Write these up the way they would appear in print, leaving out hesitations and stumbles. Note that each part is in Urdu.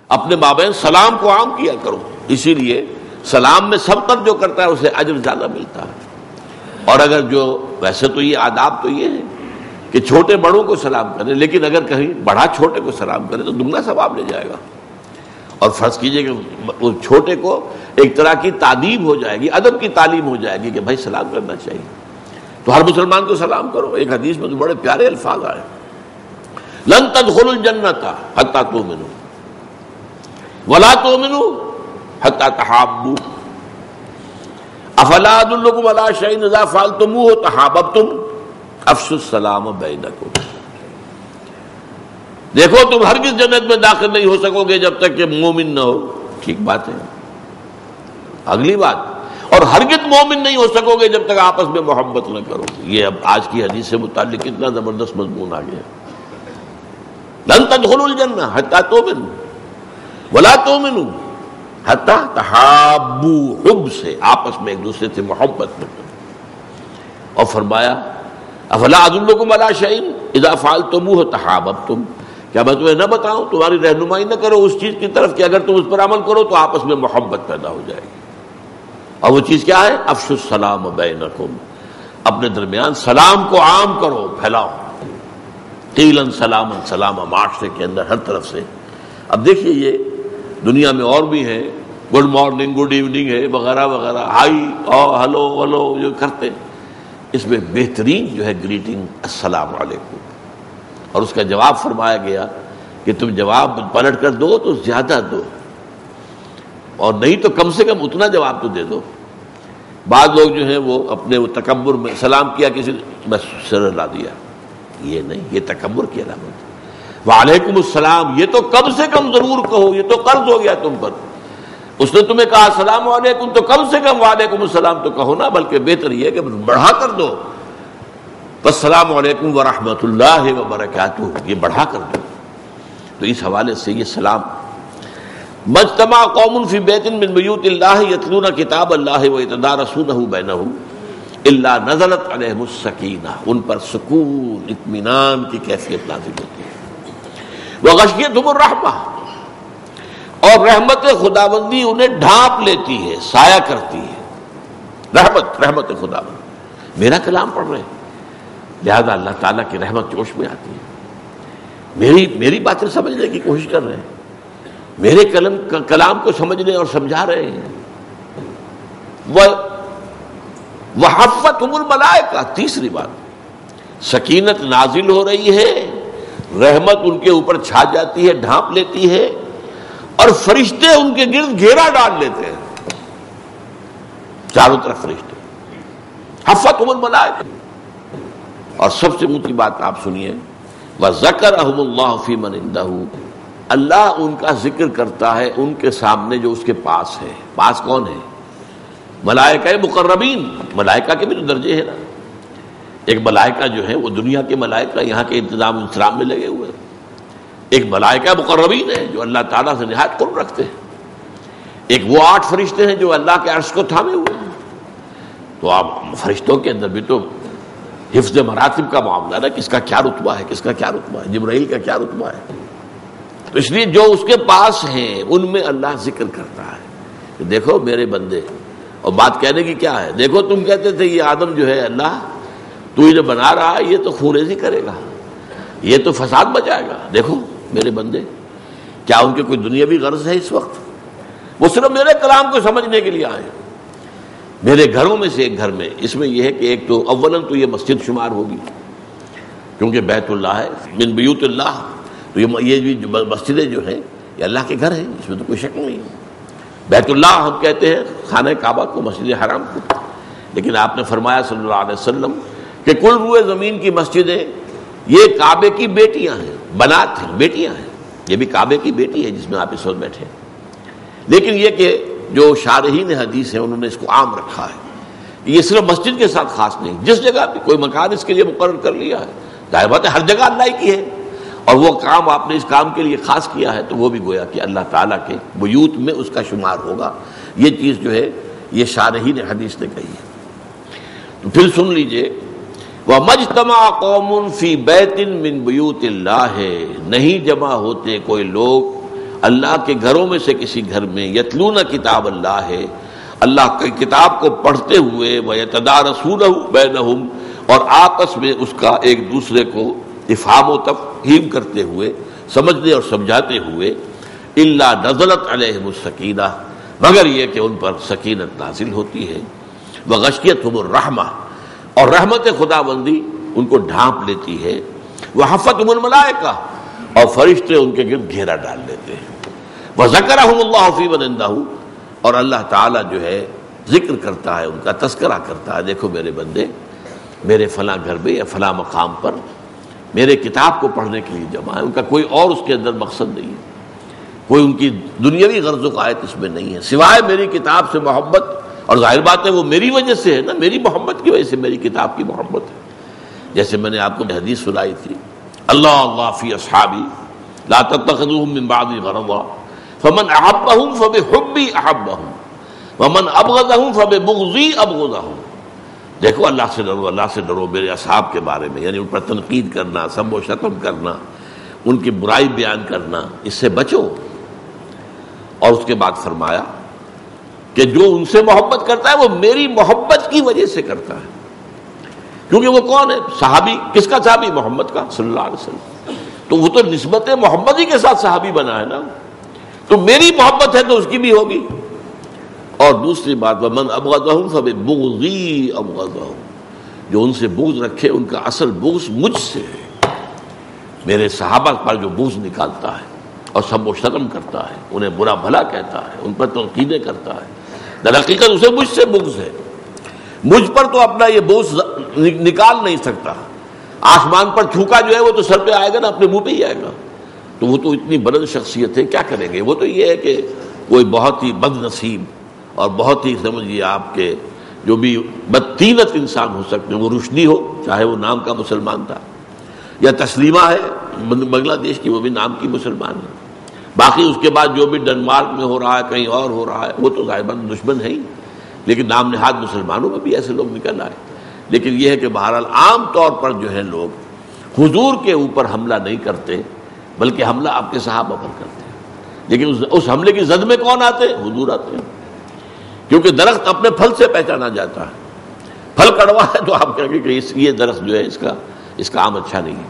اپنے مابین سلام کو عام کیا کرو، اسی لیے سلام میں سبقت جو کرتا ہے اسے اجر زیادہ ملتا ہے۔ اور اگر جو ویسے تو یہ آداب تو یہ ہے کہ چھوٹے بڑوں کو سلام کرے، لیکن اگر کہیں بڑا چھوٹے کو سلام کرے تو دگنا ثواب لے جائے گا۔ اور فرض کیجئے کہ اس چھوٹے کو ایک طرح کی تعلیم ہو جائے گی، ادب کی تعلیم ہو جائے گی کہ بھائی سلام کرنا چاہیے، تو ہر مسلمان کو سلام کرو۔ ایک حدیث میں تو بڑے پیارے الفاظ آئے، لن تدخلوا الجنۃ حتی تؤمنوا ولا تؤمنوا حتی تحابوا افلا ادلکم علی شیء اذا فعلتموہ تحاببتم افشوا السلام بینکم۔ دیکھو تم ہرگز جنت میں داخل نہیں ہو سکو گے جب تک کہ مومن نہ ہو، ٹھیک بات ہے۔ اگلی بات، اور ہرگز مومن نہیں ہو سکو گے جب تک آپس میں محبت نہ کرو۔ یہ اب آج کی حدیث سے متعلق کتنا زبردست مضمون آ گیا۔ لن تدخلوا الجنہ حتی تؤمنوا ولا تؤمنوا حتی تحابوا، حب سے آپس میں ایک دوسرے سے محبت میں۔ اور فرمایا افلا ادلکم علی شیء اذا فعلتموہ تحاببتم، کیا میں تمہیں نہ بتاؤں، تمہاری رہنمائی نہ کرو اس چیز کی طرف کہ اگر تم اس پر عمل کرو تو آپس میں محبت پیدا ہو جائے گی۔ اور وہ چیز کیا ہے؟ افشوا السلام بینکم، اپنے درمیان سلام کو عام کرو، پھیلاؤ۔ قیلا سلاما سلاما، معاشرے کے اندر ہر طرف سے۔ اب دیکھیے یہ دنیا میں اور بھی ہیں، گڈ مارننگ گڈ ایوننگ ہے وغیرہ وغیرہ، ہائی اور ہلو ولو جو کرتے ہیں، اس میں بہترین جو ہے گریٹنگ السلام علیکم، اور اس کا جواب فرمایا گیا کہ تم جواب پلٹ کر دو تو زیادہ دو، اور نہیں تو کم سے کم اتنا جواب تو دے دو۔ بعض لوگ جو ہیں وہ اپنے وہ تکبر میں سلام کیا کسی نے بس سر لا دیا، یہ نہیں، یہ تکبر کی علامت ہے۔ وعلیکم السلام یہ تو کم سے کم ضرور کہو، یہ تو قرض ہو گیا تم پر۔ اس نے تمہیں کہا السلام علیکم تو کم سے کم وعلیکم السلام تو کہو نا، بلکہ بہتر یہ کہ بڑھا کر دو، السلام علیکم ورحمۃ اللہ وبرکاتہ، یہ بڑھا کر دو۔ تو اس حوالے سے یہ سلام، مجتمع قوم فی بیت من بیوت اللہ یتلون کتاب اللہ ویتدارسونہ بینہم الا نزلت علیہم السکینہ، ان پر سکون اطمینان کی کیفیت نازل ہوتی ہے۔ وغشیتہم الرحمہ، اور رحمت خداوندی انہیں ڈھانپ لیتی ہے، سایہ کرتی ہے۔ رحمت خداوند، میرا کلام پڑھ رہے ہیں لہذا اللہ تعالیٰ کی رحمت جوش میں آتی ہے، میری باتیں سمجھنے کی کوشش کر رہے ہیں، میرے کلام کو سمجھنے اور سمجھا رہے ہیں۔ وحفتہم الملائکہ، تیسری بات، سکینت نازل ہو رہی ہے، رحمت ان کے اوپر چھا جاتی ہے، ڈھانپ لیتی ہے، اور فرشتے ان کے گرد گھیرا ڈال لیتے ہیں، چاروں طرف فرشتے۔ حفتہم الملائکہ، اور سب سے اونچی بات آپ سنیے، وَذَكَرَهُمُ اللَّهُ فِي مَنْ عِندَهُ، اللہ ان کا ذکر کرتا ہے ان کے سامنے جو اس کے پاس ہے۔ پاس کون ہے؟ ملائکہ مقربین، ملائکہ کے بھی تو درجے ہیں نا۔ ایک ملائکہ جو ہے وہ دنیا کے ملائکہ یہاں کے انتظام انسرام میں لگے ہوئے ہیں، ایک ملائکہ مقربین ہے جو اللہ تعالیٰ سے نہایت قرب رکھتے ہیں، ایک وہ 8 فرشتے ہیں جو اللہ کے عرش کو تھامے ہوئے ہیں۔ تو آپ فرشتوں کے اندر بھی تو حفظ مراتب کا معاملہ ہے، کس کا کیا رتبہ ہے، کس کا کیا رتبہ ہے، جبرائیل کا کیا رتبہ ہے۔ تو اس لیے جو اس کے پاس ہیں ان میں اللہ ذکر کرتا ہے کہ دیکھو میرے بندے، اور بات کہنے کی کیا ہے، دیکھو تم کہتے تھے یہ آدم جو ہے اللہ تو یہ جو بنا رہا ہے یہ تو خونریزی کرے گا، یہ تو فساد بچائے گا، دیکھو میرے بندے، کیا ان کے کوئی دنیاوی غرض ہے اس وقت؟ وہ صرف میرے کلام کو سمجھنے کے لیے آئے۔ میرے گھروں میں سے ایک گھر میں، اس میں یہ ہے کہ ایک تو اولاً تو یہ مسجد شمار ہوگی کیونکہ بیت اللہ ہے، من بیوت اللہ، تو یہ بھی مسجدیں جو ہیں یہ اللہ کے گھر ہیں، اس میں تو کوئی شک نہیں ہے۔ بیت اللہ ہم کہتے ہیں خانہ کعبہ کو، مسجد حرام کو، لیکن آپ نے فرمایا صلی اللہ علیہ وسلم کہ کل روئے زمین کی مسجدیں یہ کعبے کی بیٹیاں ہیں، بنات ہیں، بیٹیاں ہیں، یہ بھی کعبے کی بیٹی ہے جس میں آپ اس وقت بیٹھے ہیں۔ لیکن یہ کہ جو شارحین حدیث ہیں انہوں نے اس کو عام رکھا ہے، یہ صرف مسجد کے ساتھ خاص نہیں، جس جگہ بھی کوئی مکان اس کے لیے مقرر کر لیا ہے، ظاہر بات ہے ہر جگہ اللہ ہی کی ہے، اور وہ کام آپ نے اس کام کے لیے خاص کیا ہے تو وہ بھی گویا کہ اللہ تعالیٰ کے بیوت میں اس کا شمار ہوگا۔ یہ چیز جو ہے یہ شارحین حدیث نے کہی ہے۔ تو پھر سن لیجئے، وَمَجْتَمَعَ قَوْمٌ فِي بَيْتٍ مِّن بُيُوتِ اللَّهِ، نہیں جمع ہوتے کوئی لوگ اللہ کے گھروں میں سے کسی گھر میں یتلون کتاب اللہ ہے، اللہ کی کتاب کو پڑھتے ہوئے، وَيَتَدَارَسُونَهُ بَيْنَهُمْ، اور آپس میں اس کا ایک دوسرے کو افہام و تفہیم کرتے ہوئے، سمجھنے اور سمجھاتے ہوئے، إِلَّا نَزَلَتْ عَلَيْهِمُ السَّكِينَةُ، مگر یہ کہ ان پر سکینت نازل ہوتی ہے، وَغَشِيَتْهُمُ الرَّحْمَةُ، اور رحمت خداوندی ان کو ڈھانپ لیتی ہے، وَحَفَّتْهُمُ الْمَلَائِكَةُ، اور فرشتے ان کے گرد گھیرا ڈال لیتے ہیں، وَذَكَرَهُمُ اللَّهُ فِي مَنْ عِندَهُ، اور اللہ تعالیٰ جو ہے ذکر کرتا ہے، ان کا تذکرہ کرتا ہے، دیکھو میرے بندے میرے فلاں گھر میں یا فلاں مقام پر میرے کتاب کو پڑھنے کے لیے جمع ہے، ان کا کوئی اور اس کے اندر مقصد نہیں ہے، کوئی ان کی دنیاوی غرض و قائد اس میں نہیں ہے سوائے میری کتاب سے محبت، اور ظاہر بات ہے وہ میری وجہ سے ہے نا، میری محبت کی وجہ سے میری کتاب کی محبت ہے۔ جیسے میں نے آپ کو حدیث سنائی تھی، اللہ اللہ فی اصحابی لا تتخذوهم من بعدی غرضا فمن احبهم فبحبی احبهم ومن ابغضهم فببغضی ابغضهم۔ دیکھو اللہ سے ڈرو میرے اصحاب کے بارے میں، یعنی ان پر تنقید کرنا، سب و شتم کرنا، ان کی برائی بیان کرنا، اس سے بچو۔ اور اس کے بعد فرمایا کہ جو ان سے محبت کرتا ہے وہ میری محبت کی وجہ سے کرتا ہے، کیونکہ وہ کون ہے؟ صحابی، کس کا صحابی؟ محمد کا صلی اللہ علیہ وسلم، تو وہ تو نسبت محمدی کے ساتھ صحابی بنا ہے نا، تو میری محبت ہے تو اس کی بھی ہوگی۔ اور دوسری بات وَمَنْ أَبْغَضَهُمْ فَبِبُغْضِي أَبْغَضَهُمْ، جو ان سے بغض رکھے ان کا اصل بغض مجھ سے ہے، میرے صحابہ پر جو بغض نکالتا ہے اور سب و شتم کرتا ہے، انہیں برا بھلا کہتا ہے، ان پر تنقیدیں کرتا ہے، در حقیقت اسے مجھ سے بغض ہے، مجھ پر تو اپنا یہ بغض نکال نہیں سکتا، آسمان پر تھوکا جو ہے وہ تو سر پہ آئے گا نا، اپنے منہ پہ ہی آئے گا، تو وہ تو اتنی بلند شخصیت ہے، کیا کریں گے؟ وہ تو یہ ہے کہ کوئی بہت ہی بد نصیب اور بہت ہی سمجھیے آپ کے جو بھی بدطینت انسان ہو سکتے ہیں، وہ روشنی ہو، چاہے وہ نام کا مسلمان تھا، یا تسلیمہ ہے بنگلہ دیش کی، وہ بھی نام کی مسلمان ہے، باقی اس کے بعد جو بھی ڈنمارک میں ہو رہا ہے، کہیں اور ہو رہا ہے، وہ تو ظاہر دشمن ہے ہی، لیکن نام نہاد مسلمانوں میں بھی ایسے لوگ نکل آئے۔ لیکن یہ ہے کہ بہرحال عام طور پر جو ہے لوگ حضور کے اوپر حملہ نہیں کرتے، بلکہ حملہ آپ کے صحابہ پر کرتے ہیں، لیکن اس حملے کی زد میں کون آتے ہیں؟ حضور آتے ہیں، کیونکہ درخت اپنے پھل سے پہچانا جاتا ہے، پھل کڑوا ہے تو آپ کہیں گے کہ یہ درخت جو ہے اس کا آم اچھا نہیں ہے،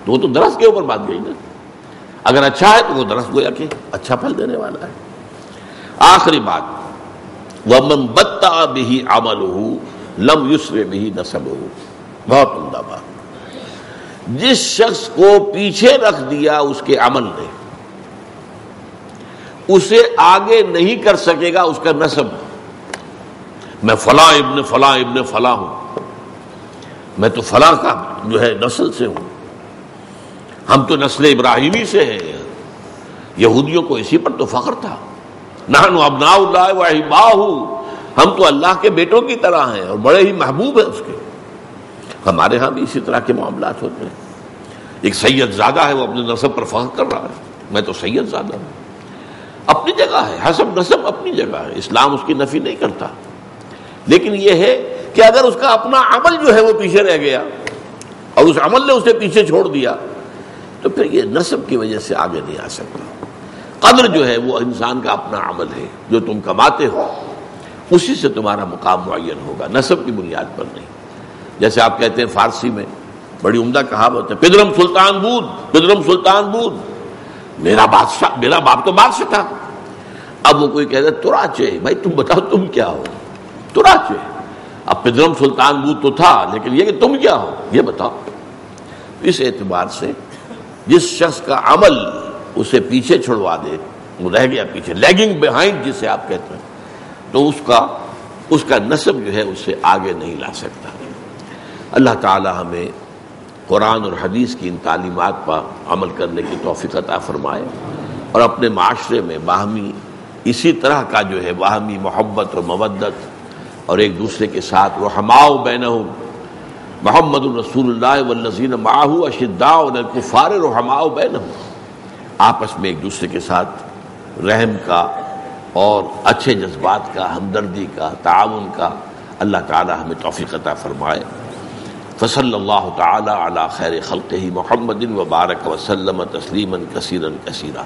تو وہ تو درخت کے اوپر بات گئی نا، اگر اچھا ہے تو وہ درخت گویا کہ اچھا پھل دینے والا ہے۔ آخری بات وَمَن بَطَّأَ بِهِ عَمَلُهُ لَمْ يُسْرِعْ بِهِ نَسَبُهُ، بہت عمدہ بات، جس شخص کو پیچھے رکھ دیا اس کے عمل نے، اسے آگے نہیں کر سکے گا اس کا نسب، میں فلاں ابن فلاں ابن فلاں ہوں، میں تو فلاں کا جو ہے نسل سے ہوں، ہم تو نسل ابراہیمی سے ہیں، یہودیوں کو اسی پر تو فخر تھا، نحن ابناء اللہ واحباؤہ، ہم تو اللہ کے بیٹوں کی طرح ہیں اور بڑے ہی محبوب ہیں اس کے۔ ہمارے ہاں بھی اسی طرح کے معاملات ہوتے ہیں، ایک سید زادہ ہے وہ اپنے نسب پر فخر کر رہا ہے، میں تو سید زادہ ہوں، اپنی جگہ ہے، حسب نسب اپنی جگہ ہے، اسلام اس کی نفی نہیں کرتا، لیکن یہ ہے کہ اگر اس کا اپنا عمل جو ہے وہ پیچھے رہ گیا اور اس عمل نے اسے پیچھے چھوڑ دیا تو پھر یہ نسب کی وجہ سے آگے نہیں آ سکتا۔ قدر جو ہے وہ انسان کا اپنا عمل ہے، جو تم کماتے ہو اسی سے تمہارا مقام معین ہوگا، نسب کی بنیاد پر نہیں۔ جیسے آپ کہتے ہیں فارسی میں بڑی عمدہ کہاوت ہے، پدرم سلطان بود، پدرم سلطان بود، میرا باپ تو بادشاہ تھا۔ اب وہ کوئی کہتا ہے تراچے، بھائی تم بتاؤ تم کیا ہو؟ تراچے، اب پدرم سلطان بود تو تھا، لیکن یہ کہ تم کیا ہو یہ بتاؤ۔ اس اعتبار سے جس شخص کا عمل اسے پیچھے چھڑوا دے، وہ رہ گیا پیچھے، لیگنگ بیہائنڈ جسے آپ کہتے ہیں، تو اس کا نسب جو ہے اس سے آگے نہیں لا سکتا۔ اللہ تعالی ہمیں قرآن اور حدیث کی ان تعلیمات پر عمل کرنے کی توفیق عطا فرمائے، اور اپنے معاشرے میں باہمی اسی طرح کا جو ہے باہمی محبت اور مودت، اور ایک دوسرے کے ساتھ رحماء بینہم، محمد رسول اللہ والذین معہ اشداء علی الکفار رحماء بینہم، آپس میں ایک دوسرے کے ساتھ رحم کا اور اچھے جذبات کا، ہمدردی کا، تعاون کا اللہ تعالی ہمیں توفیق عطا فرمائے۔ فصلی اللہ تعالی علی خیر خلقہ محمد وبارک وسلم تسلیما کثیرا کثیرا۔